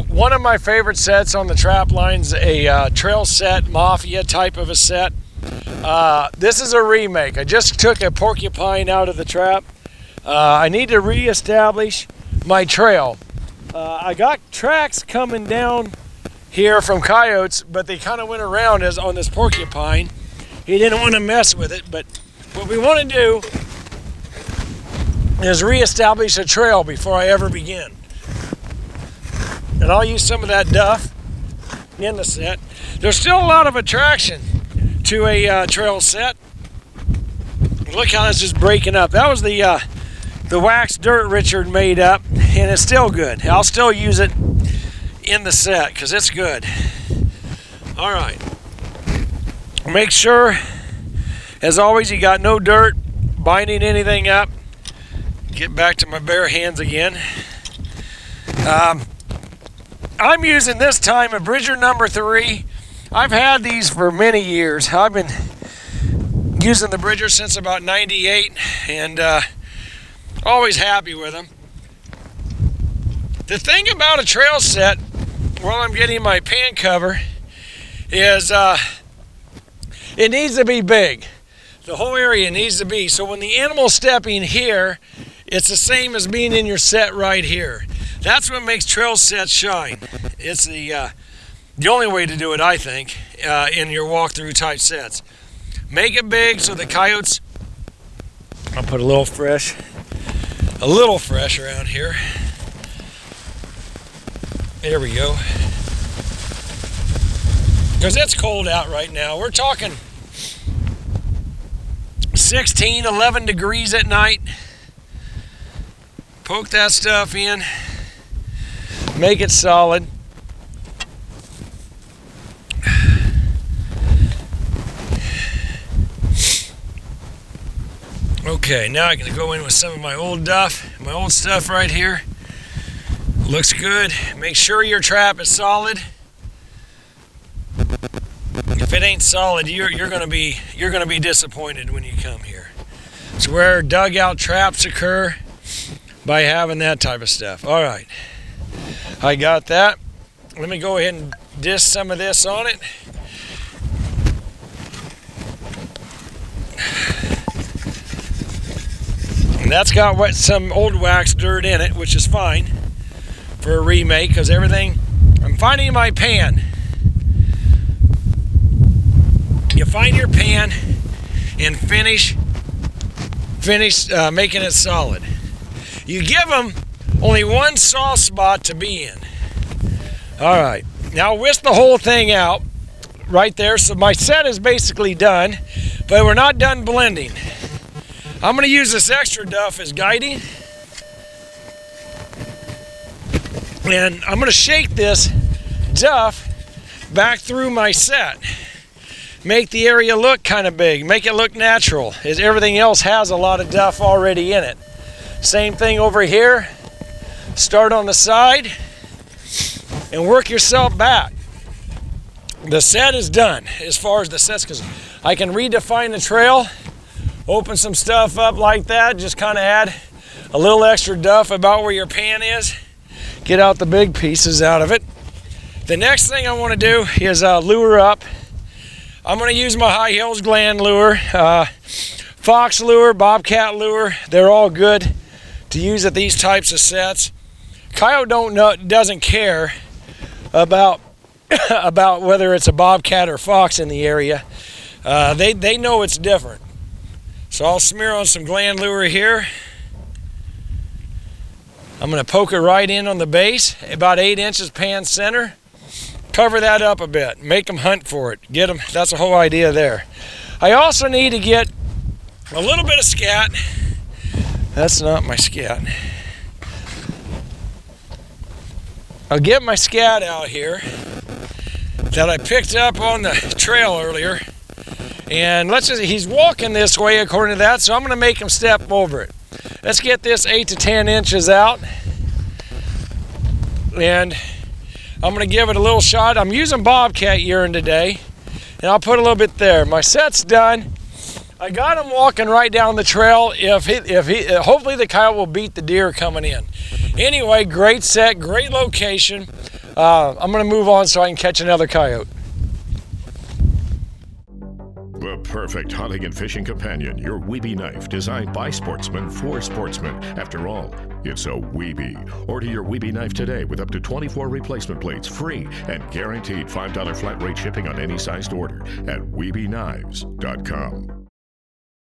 One of my favorite sets on the trap line's a trail set, Mafia type of a set. This is a remake. I just took a porcupine out of the trap. I need to reestablish my trail. I got tracks coming down here from coyotes, but they kind of went around as on this porcupine. He didn't want to mess with it, but what we want to do is reestablish a trail before I ever begin. And I'll use some of that duff in the set. There's still a lot of attraction to a trail set. Look how it's just breaking up. That was the waxed dirt Richard made up, and it's still good. I'll still use it in the set because it's good. All right. Make sure, as always, you got no dirt binding anything up. Get back to my bare hands again. I'm using this time a Bridger number 3. I've had these for many years. I've been using the Bridger since about 98 and always happy with them. The thing about a trail set, while I'm getting my pan cover, is it needs to be big. The whole area needs to be. So when the animal's stepping here, it's the same as being in your set right here. That's what makes trail sets shine. It's the only way to do it, I think, in your walkthrough type sets. Make it big so the coyotes, I'll put a little fresh around here. There we go. Because it's cold out right now. We're talking 16, 11 degrees at night. Poke that stuff in. Make it solid. Okay, now I can go in with some of my old duff, my old stuff right here. Looks good. Make sure your trap is solid. If it ain't solid, you're gonna be disappointed when you come here. It's where dugout traps occur by having that type of stuff. All right, I got that. Let me go ahead and disc some of this on it. And that's got some old wax dirt in it, which is fine for a remake because everything, I'm finding my pan. You find your pan and finish making it solid. You give them only one soft spot to be in. All right, now whisk the whole thing out right there. So my set is basically done, but we're not done blending. I'm going to use this extra duff as guiding. And I'm going to shake this duff back through my set. Make the area look kind of big. Make it look natural, as everything else has a lot of duff already in it. Same thing over here. Start on the side and work yourself back. The set is done as far as the set's because I can redefine the trail. Open some stuff up like that, just kind of add a little extra duff about where your pan is. Get out the big pieces out of it. The next thing I want to do is lure up. I'm going to use my High Hills Gland lure, fox lure, bobcat lure. They're all good to use at these types of sets. Coyote doesn't care about whether it's a bobcat or fox in the area. They know it's different. So I'll smear on some gland lure here. I'm going to poke it right in on the base, about 8 inches pan center. Cover that up a bit. Make them hunt for it. Get them. That's the whole idea there. I also need to get a little bit of scat. That's not my scat. I'll get my scat out here that I picked up on the trail earlier. And he's walking this way according to that, so I'm going to make him step over it. Let's get this 8 to 10 inches out. And I'm going to give it a little shot. I'm using bobcat urine today, and I'll put a little bit there. My set's done. I got him walking right down the trail. Hopefully the coyote will beat the deer coming in. Anyway, great set, great location. I'm going to move on so I can catch another coyote. The perfect hunting and fishing companion, your Wiebe knife, designed by sportsmen for sportsmen. After all, it's a Wiebe. Order your Wiebe knife today with up to 24 replacement blades, free and guaranteed $5 flat rate shipping on any sized order at WiebeKnives.com.